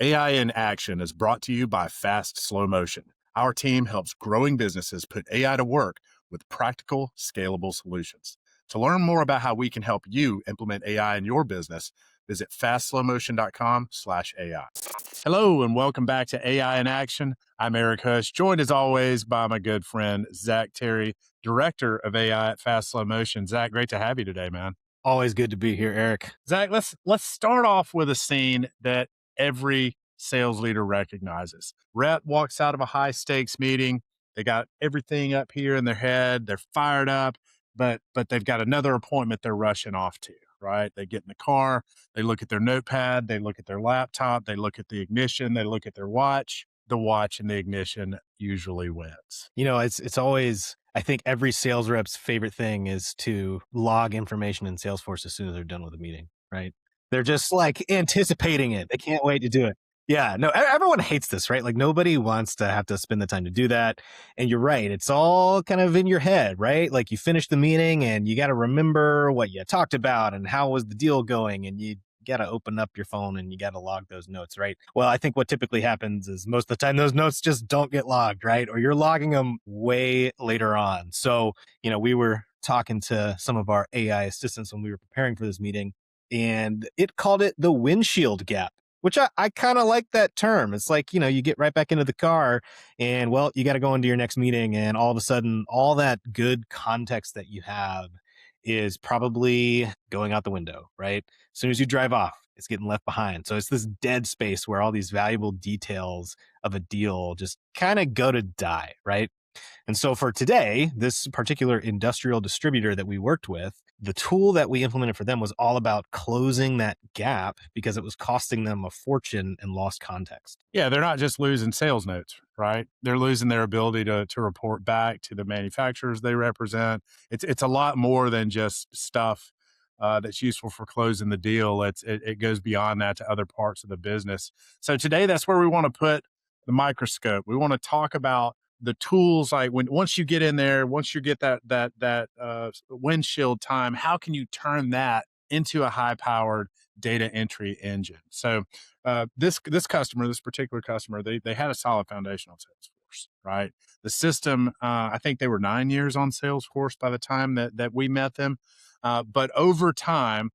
AI in Action is brought to you by Fast Slow Motion. Our team helps growing businesses put AI to work with practical, scalable solutions. To learn more about how we can help you implement AI in your business, visit fastslowmotion.com/AI. Hello, and welcome back to AI in Action. I'm Eric Housh, joined as always by my good friend, Zack Terry, Director of AI at Fast Slow Motion. Zack, great to have you today, man. Always good to be here, Eric. Zack, let's start off with a scene that every sales leader recognizes. Rep walks out of a high stakes meeting. They got everything up here in their head. They're fired up, but they've got another appointment they're rushing off to, right? They get in the car, they look at their notepad, they look at their laptop, they look at the ignition, they look at their watch. The watch and the ignition usually wins. You know, it's always, I think every sales rep's favorite thing is to log information in Salesforce as soon as they're done with a meeting, right? They're just like anticipating it. They can't wait to do it. Yeah, no, everyone hates this, right? Like nobody wants to have to spend the time to do that. And you're right. It's all kind of in your head, right? Like you finish the meeting and you got to remember what you talked about and how was the deal going. And you got to open up your phone and you got to log those notes, right? Well, I think what typically happens is most of the time those notes just don't get logged, right? Or you're logging them way later on. So, you know, we were talking to some of our AI assistants when we were preparing for this meeting, and it called it the windshield gap, which I kind of like that term. It's like, you know, you get right back into the car and, well, you got to go into your next meeting. And all of a sudden, all that good context that you have is probably going out the window, right? As soon as you drive off, it's getting left behind. So it's this dead space where all these valuable details of a deal just kind of go to die, right? And so for today, this particular industrial distributor that we worked with, the tool that we implemented for them was all about closing that gap because it was costing them a fortune and lost context. Yeah, they're not just losing sales notes, right? They're losing their ability to report back to the manufacturers they represent. It's a lot more than just stuff that's useful for closing the deal. It goes beyond that to other parts of the business. So today, that's where we want to put the microscope. We want to talk about the tools, like once you get in there, once you get that windshield time, how can you turn that into a high powered data entry engine? So this particular customer, they had a solid foundation on Salesforce, right? The system, I think they were 9 years on Salesforce by the time that we met them, but over time,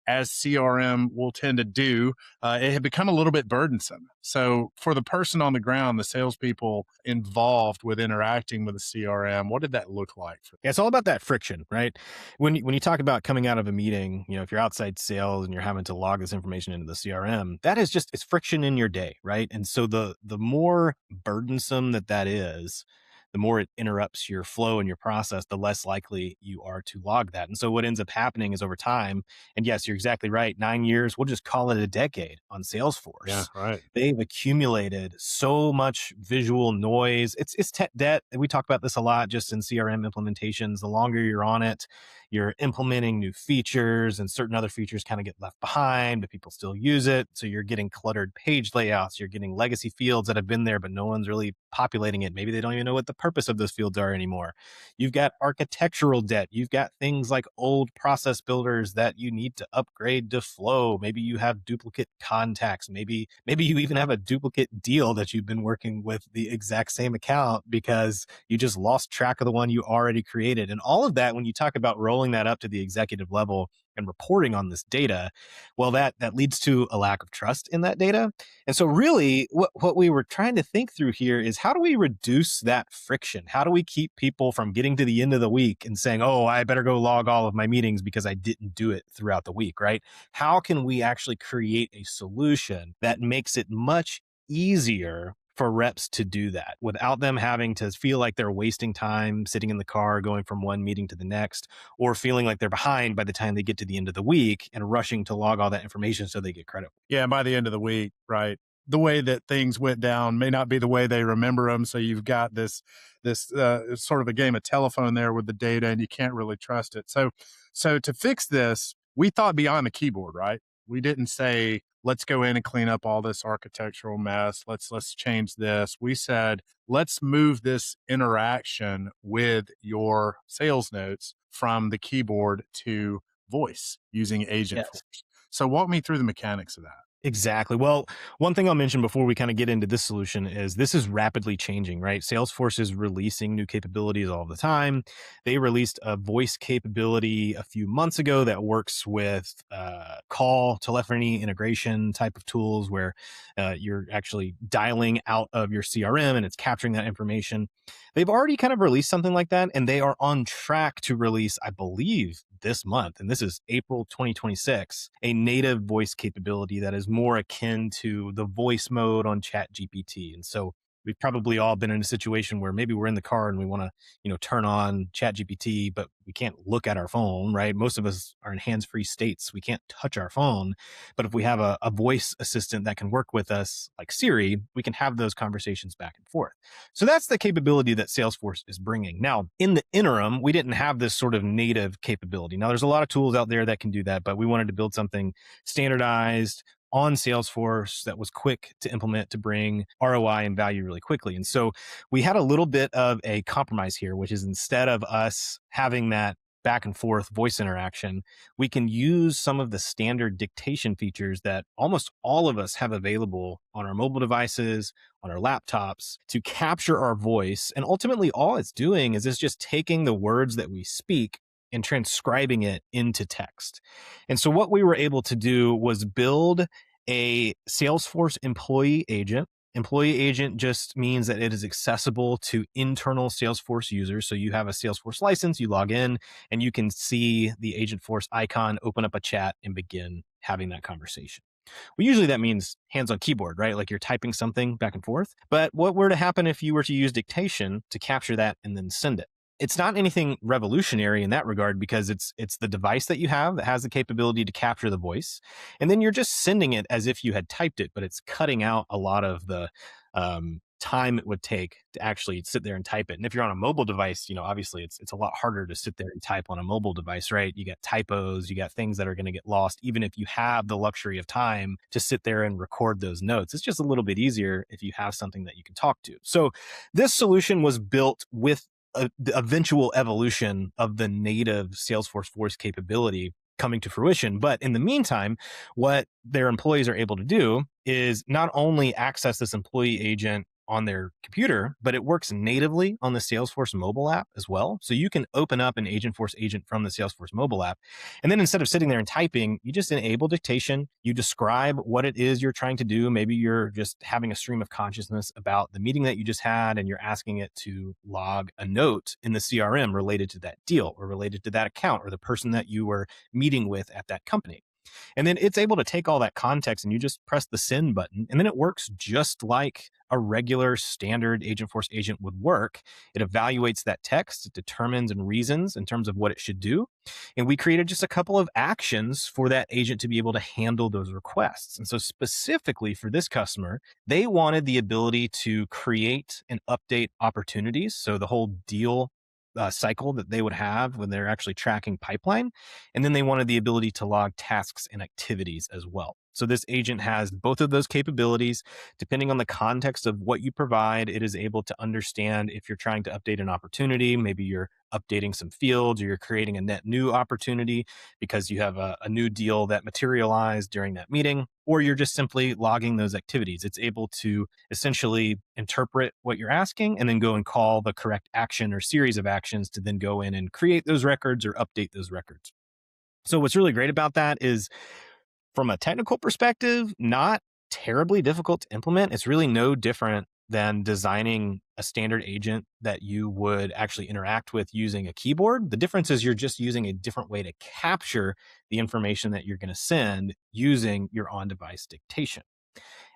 as CRM will tend to do, it had become a little bit burdensome. So for the person on the ground, the salespeople involved with interacting with the CRM, what did that look like for them? Yeah, it's all about that friction, right? When you talk about coming out of a meeting, you know, if you're outside sales and you're having to log this information into the CRM, that is just, it's friction in your day, right? And so the more burdensome that is, the more it interrupts your flow and your process, the less likely you are to log that. And so what ends up happening is over time, and yes, you're exactly right, 9 years, we'll just call it a decade on Salesforce. Yeah, right. They've accumulated so much visual noise. It's tech debt. We talk about this a lot just in CRM implementations. The longer you're on it, you're implementing new features and certain other features kind of get left behind, but people still use it. So you're getting cluttered page layouts. You're getting legacy fields that have been there, but no one's really populating it. Maybe they don't even know what the purpose of those fields are anymore. You've got architectural debt. You've got things like old process builders that you need to upgrade to flow. Maybe you have duplicate contacts. Maybe you even have a duplicate deal that you've been working with the exact same account because you just lost track of the one you already created. And all of that, when you talk about rolling that up to the executive level and reporting on this data, well, that leads to a lack of trust in that data. And so really what we were trying to think through here is, how do we reduce that friction? How do we keep people from getting to the end of the week and saying, oh, I better go log all of my meetings because I didn't do it throughout the week, right? How can we actually create a solution that makes it much easier for reps to do that without them having to feel like they're wasting time sitting in the car going from one meeting to the next, or feeling like they're behind by the time they get to the end of the week and rushing to log all that information so they get credit? Yeah, by the end of the week, right? The way that things went down may not be the way they remember them. So you've got this sort of a game of telephone there with the data, and you can't really trust it. So to fix this, we thought beyond the keyboard, right? We didn't say, let's go in and clean up all this architectural mess. Let's change this. We said, let's move this interaction with your sales notes from the keyboard to voice using Agentforce. Yes. So walk me through the mechanics of that. Exactly. Well, one thing I'll mention before we kind of get into this solution is this is rapidly changing, right? Salesforce is releasing new capabilities all the time. They released a voice capability a few months ago that works with call telephony integration type of tools where you're actually dialing out of your CRM and it's capturing that information. They've already kind of released something like that, and they are on track to release, I believe, this month, and this is April 2026, a native voice capability that is more akin to the voice mode on Chat GPT. And so we've probably all been in a situation where maybe we're in the car and we want to, turn on Chat GPT, but we can't look at our phone, right? Most of us are in hands-free states. We can't touch our phone. But if we have a voice assistant that can work with us, like Siri, we can have those conversations back and forth. So that's the capability that Salesforce is bringing. Now, in the interim, we didn't have this sort of native capability. Now, there's a lot of tools out there that can do that, but we wanted to build something standardized on Salesforce that was quick to implement to bring ROI and value really quickly. And so we had a little bit of a compromise here, which is instead of us having that back and forth voice interaction, we can use some of the standard dictation features that almost all of us have available on our mobile devices, on our laptops to capture our voice. And ultimately, all it's doing is it's just taking the words that we speak and transcribing it into text. And so, what we were able to do was build a Salesforce employee agent. Employee agent just means that it is accessible to internal Salesforce users. So, you have a Salesforce license, you log in, and you can see the Agentforce icon, open up a chat, and begin having that conversation. Well, usually that means hands on keyboard, right? Like you're typing something back and forth. But what were to happen if you were to use dictation to capture that and then send it? It's not anything revolutionary in that regard because it's the device that you have that has the capability to capture the voice, and then you're just sending it as if you had typed it, but it's cutting out a lot of the time it would take to actually sit there and type it. And if you're on a mobile device, obviously it's a lot harder to sit there and type on a mobile device, right? You got typos, you got things that are going to get lost, even if you have the luxury of time to sit there and record those notes. It's just a little bit easier if you have something that you can talk to. So this solution was built with the eventual evolution of the native Salesforce voice capability coming to fruition. But in the meantime, what their employees are able to do is not only access this employee agent on their computer, but it works natively on the Salesforce mobile app as well. So you can open up an Agentforce agent from the Salesforce mobile app. And then instead of sitting there and typing, you just enable dictation. You describe what it is you're trying to do. Maybe you're just having a stream of consciousness about the meeting that you just had, and you're asking it to log a note in the CRM related to that deal or related to that account or the person that you were meeting with at that company. And then it's able to take all that context and you just press the send button. And then it works just like a regular standard Agentforce agent would work. It evaluates that text, it determines and reasons in terms of what it should do. And we created just a couple of actions for that agent to be able to handle those requests. And so, specifically for this customer, they wanted the ability to create and update opportunities. So, the whole deal cycle that they would have when they're actually tracking pipeline. And then they wanted the ability to log tasks and activities as well. So this agent has both of those capabilities. Depending on the context of what you provide, it is able to understand if you're trying to update an opportunity, maybe you're updating some fields or you're creating a net new opportunity because you have a new deal that materialized during that meeting, or you're just simply logging those activities. It's able to essentially interpret what you're asking and then go and call the correct action or series of actions to then go in and create those records or update those records. So what's really great about that is from a technical perspective, not terribly difficult to implement. It's really no different than designing a standard agent that you would actually interact with using a keyboard. The difference is you're just using a different way to capture the information that you're going to send using your on-device dictation.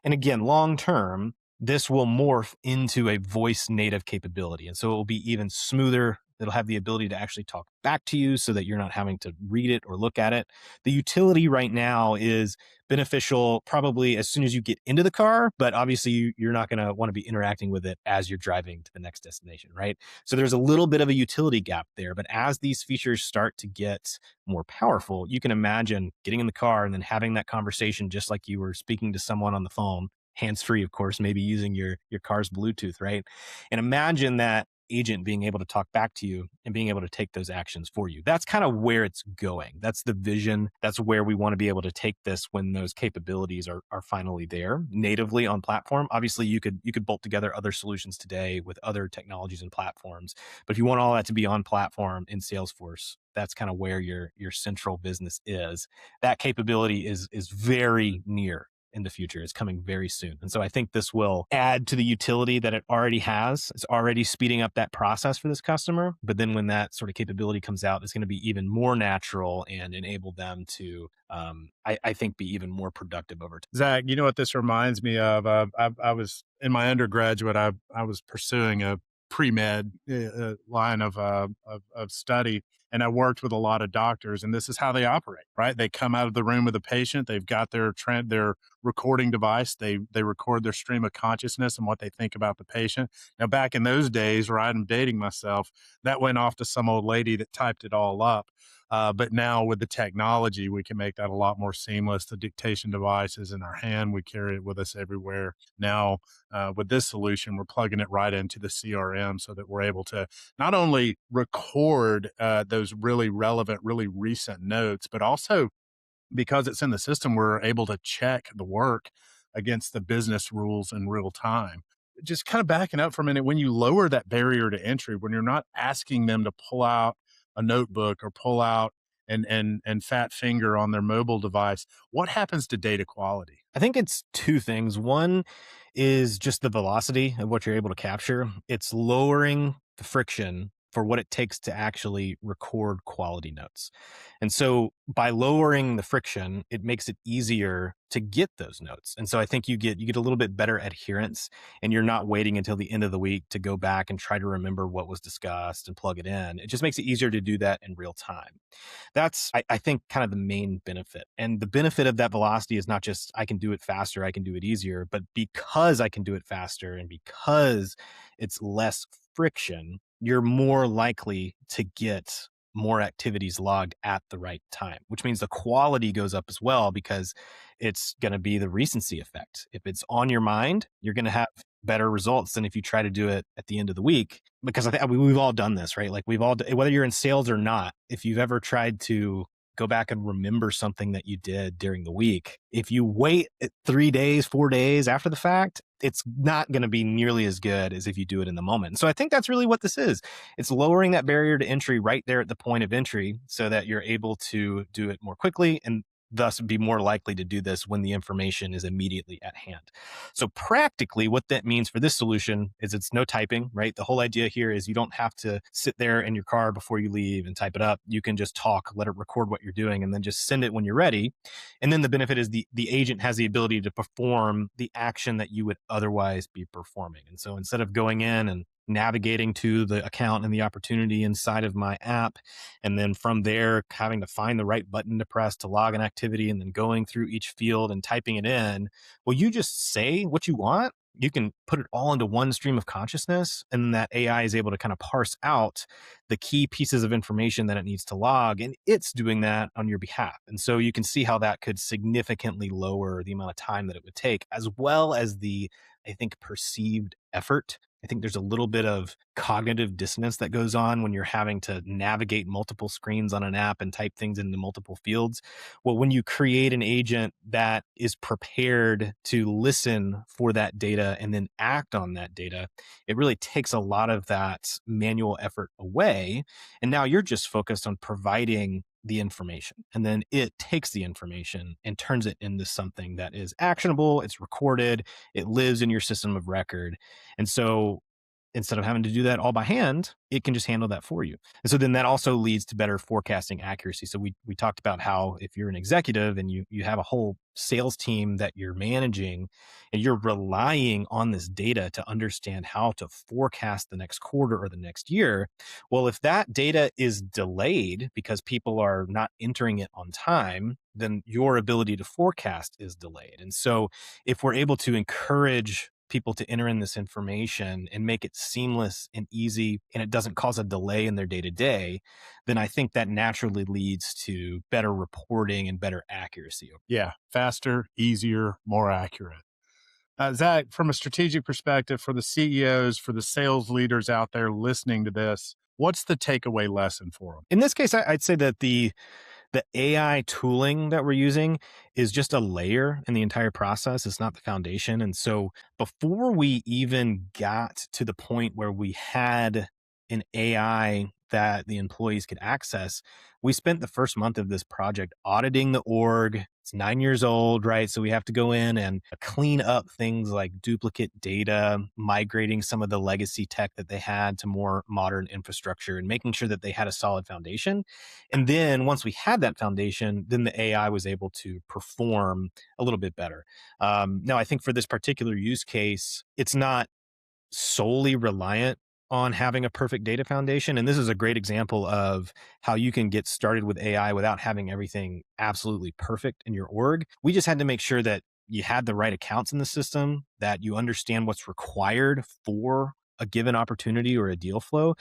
And again, long term, this will morph into a voice native capability. And so it will be even smoother. It'll have the ability to actually talk back to you so that you're not having to read it or look at it. The utility right now is beneficial probably as soon as you get into the car, but obviously you're not going to want to be interacting with it as you're driving to the next destination, right? So there's a little bit of a utility gap there, but as these features start to get more powerful, you can imagine getting in the car and then having that conversation just like you were speaking to someone on the phone, hands-free, of course, maybe using your car's Bluetooth, right? And imagine that agent being able to talk back to you and being able to take those actions for you. That's kind of where it's going. That's the vision. That's where we want to be able to take this when those capabilities are finally there natively on platform. Obviously, you could bolt together other solutions today with other technologies and platforms, but if you want all that to be on platform in Salesforce, that's kind of where your central business is. That capability is very near in the future. It's coming very soon. And so I think this will add to the utility that it already has. It's already speeding up that process for this customer. But then when that sort of capability comes out, it's going to be even more natural and enable them to, I think, be even more productive over time. Zach, you know what this reminds me of? I was in my undergraduate. I was pursuing a pre med line of study, and I worked with a lot of doctors. And this is how they operate, right? They come out of the room with a patient. They've got their recording device. They record their stream of consciousness and what they think about the patient. Now, back in those days, right, I'm dating myself. That went off to some old lady that typed it all up. But now with the technology, we can make that a lot more seamless. The dictation device is in our hand. We carry it with us everywhere. Now, with this solution, we're plugging it right into the CRM so that we're able to not only record those really relevant, really recent notes, but also because it's in the system, we're able to check the work against the business rules in real time. Just kind of backing up for a minute, when you lower that barrier to entry, when you're not asking them to pull out a notebook or pull out and fat finger on their mobile device, what happens to data quality? I think it's two things. One is just the velocity of what you're able to capture. It's lowering the friction for what it takes to actually record quality notes. And so by lowering the friction, it makes it easier to get those notes. And so I think you get a little bit better adherence, and you're not waiting until the end of the week to go back and try to remember what was discussed and plug it in. It just makes it easier to do that in real time. That's, I think, kind of the main benefit. And the benefit of that velocity is not just I can do it faster, I can do it easier, but because I can do it faster and because it's less friction, you're more likely to get more activities logged at the right time, which means the quality goes up as well because it's going to be the recency effect. If it's on your mind, you're going to have better results than if you try to do it at the end of the week. Because I think we've all done this, right? Like we've all, whether you're in sales or not, if you've ever tried to go back and remember something that you did during the week, if you wait 3 days, 4 days after the fact, it's not going to be nearly as good as if you do it in the moment. So I think that's really what this is. It's lowering that barrier to entry right there at the point of entry so that you're able to do it more quickly and thus be more likely to do this when the information is immediately at hand. So practically what that means for this solution is it's no typing, right? The whole idea here is you don't have to sit there in your car before you leave and type it up. You can just talk, let it record what you're doing, and then just send it when you're ready. And then the benefit is the agent has the ability to perform the action that you would otherwise be performing. And so instead of going in and navigating to the account and the opportunity inside of my app, and then from there having to find the right button to press to log an activity and then going through each field and typing it in, well, you just say what you want. You can put it all into one stream of consciousness, and that AI is able to kind of parse out the key pieces of information that it needs to log, and it's doing that on your behalf. And so you can see how that could significantly lower the amount of time that it would take, as well as the, I think, perceived effort. I think there's a little bit of cognitive dissonance that goes on when you're having to navigate multiple screens on an app and type things into multiple fields. Well, when you create an agent that is prepared to listen for that data and then act on that data, it really takes a lot of that manual effort away. And now you're just focused on providing the information. And then it takes the information and turns it into something that is actionable, it's recorded, it lives in your system of record. And so instead of having to do that all by hand, it can just handle that for you. And so then that also leads to better forecasting accuracy. So we talked about how if you're an executive and you have a whole sales team that you're managing and you're relying on this data to understand how to forecast the next quarter or the next year, well, if that data is delayed because people are not entering it on time, then your ability to forecast is delayed. And so if we're able to encourage people to enter in this information and make it seamless and easy, and it doesn't cause a delay in their day to day, then I think that naturally leads to better reporting and better accuracy. Yeah, faster, easier, more accurate. Zach, from a strategic perspective, for the CEOs, for the sales leaders out there listening to this, what's the takeaway lesson for them? In this case, I'd say that the AI tooling that we're using is just a layer in the entire process. It's not the foundation. And so before we even got to the point where we had an AI that the employees could access, we spent the first month of this project auditing the org. It's 9 years old, right? So we have to go in and clean up things like duplicate data, migrating some of the legacy tech that they had to more modern infrastructure and making sure that they had a solid foundation. And then once we had that foundation, then the AI was able to perform a little bit better. Now, I think for this particular use case, it's not solely reliant on having a perfect data foundation. And this is a great example of how you can get started with AI without having everything absolutely perfect in your org. We just had to make sure that you had the right accounts in the system, that you understand what's required for a given opportunity or a deal flow.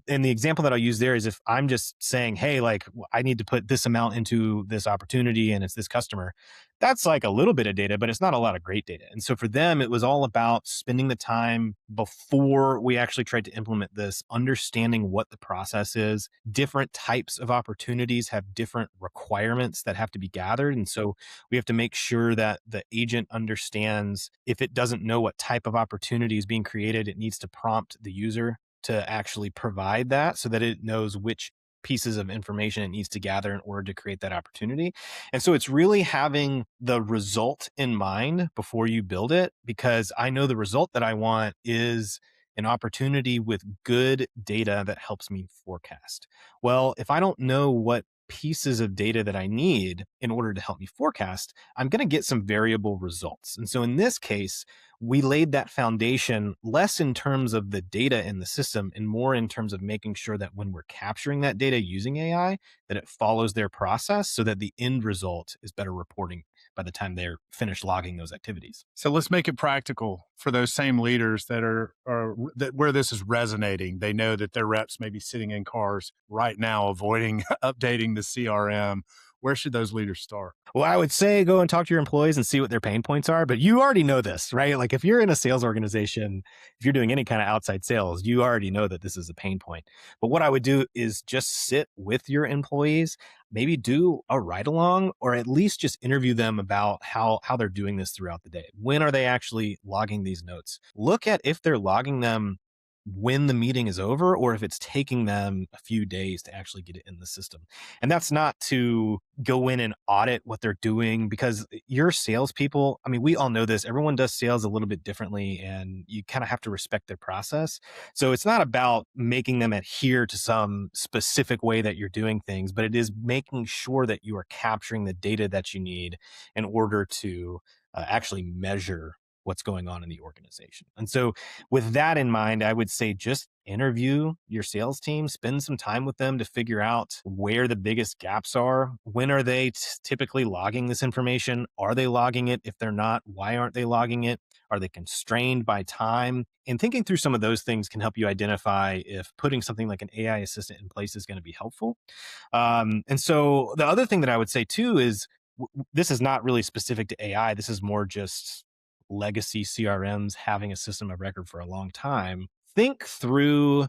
And the example that I'll use there is if I'm just saying, hey, like I need to put this amount into this opportunity and it's this customer, that's like a little bit of data, but it's not a lot of great data. And so for them, it was all about spending the time before we actually tried to implement this, understanding what the process is. Different types of opportunities have different requirements that have to be gathered. And so we have to make sure that the agent understands if it doesn't know what type of opportunity is being created, it needs to prompt the user to actually provide that so that it knows which pieces of information it needs to gather in order to create that opportunity. And so it's really having the result in mind before you build it, because I know the result that I want is an opportunity with good data that helps me forecast. Well, if I don't know what pieces of data that I need in order to help me forecast, I'm going to get some variable results. And so in this case, we laid that foundation less in terms of the data in the system and more in terms of making sure that when we're capturing that data using AI, that it follows their process so that the end result is better reporting by the time they're finished logging those activities. So let's make it practical for those same leaders are that where this is resonating. They know that their reps may be sitting in cars right now, avoiding updating the CRM. Where should those leaders start? Well, I would say go and talk to your employees and see what their pain points are, but you already know this, right? Like if you're in a sales organization, if you're doing any kind of outside sales, you already know that this is a pain point. But what I would do is just sit with your employees, maybe do a ride along, or at least just interview them about how they're doing this throughout the day. When are they actually logging these notes? Look at if they're logging them when the meeting is over or if it's taking them a few days to actually get it in the system. And that's not to go in and audit what they're doing, because your salespeople, I mean, we all know this. Everyone does sales a little bit differently and you kind of have to respect their process. So it's not about making them adhere to some specific way that you're doing things, but it is making sure that you are capturing the data that you need in order to actually measure what's going on in the organization. And so with that in mind, I would say just interview your sales team, spend some time with them to figure out where the biggest gaps are. When are they typically logging this information? Are they logging it? If they're not, why aren't they logging it? Are they constrained by time? And thinking through some of those things can help you identify if putting something like an AI assistant in place is going to be helpful. And so the other thing that I would say too is this is not really specific to AI. This is more just legacy CRMs having a system of record for a long time. Think through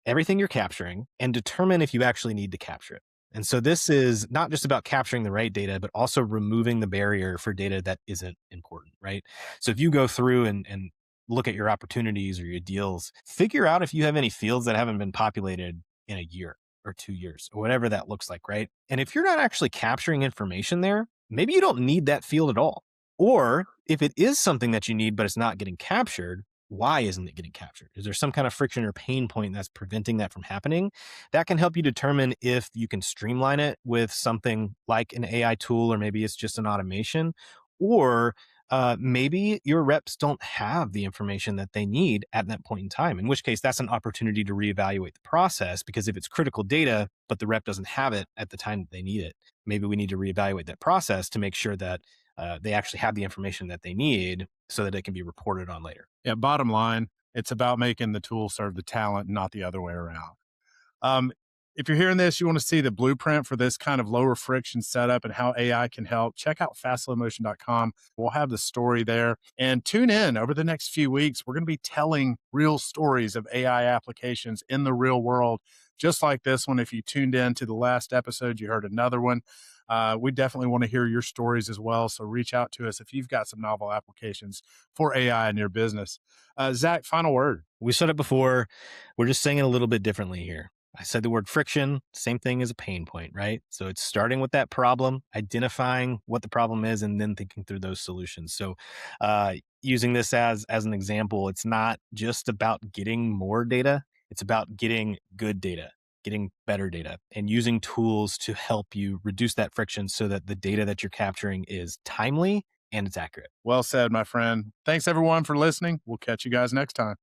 everything you're capturing and determine if you actually need to capture it. And so this is not just about capturing the right data, but also removing the barrier for data that isn't important, right? So if you go through and look at your opportunities or your deals, figure out if you have any fields that haven't been populated in a year or 2 years or whatever that looks like, right? And if you're not actually capturing information there, maybe you don't need that field at all. Or if it is something that you need, but it's not getting captured, why isn't it getting captured? Is there some kind of friction or pain point that's preventing that from happening? That can help you determine if you can streamline it with something like an AI tool, or maybe it's just an automation, or maybe your reps don't have the information that they need at that point in time, in which case that's an opportunity to reevaluate the process, because if it's critical data, but the rep doesn't have it at the time that they need it, maybe we need to reevaluate that process to make sure that they actually have the information that they need so that it can be reported on later. Yeah, bottom line, it's about making the tool serve the talent, not the other way around. Um, If you're hearing this, you want to see the blueprint for this kind of lower friction setup and how AI can help, check out fastlowmotion.com. We'll have the story there. And tune in over the next few weeks. We're going to be telling real stories of AI applications in the real world, just like this one. If you tuned in to the last episode, you heard another one. We definitely want to hear your stories as well. So reach out to us if you've got some novel applications for AI in your business. Zach, final word. We said it before. We're just saying it a little bit differently here. I said the word friction, same thing as a pain point, right? So it's starting with that problem, identifying what the problem is, and then thinking through those solutions. So using this as an example, it's not just about getting more data. It's about getting good data, getting better data, and using tools to help you reduce that friction so that the data that you're capturing is timely and it's accurate. Well said, my friend. Thanks everyone for listening. We'll catch you guys next time.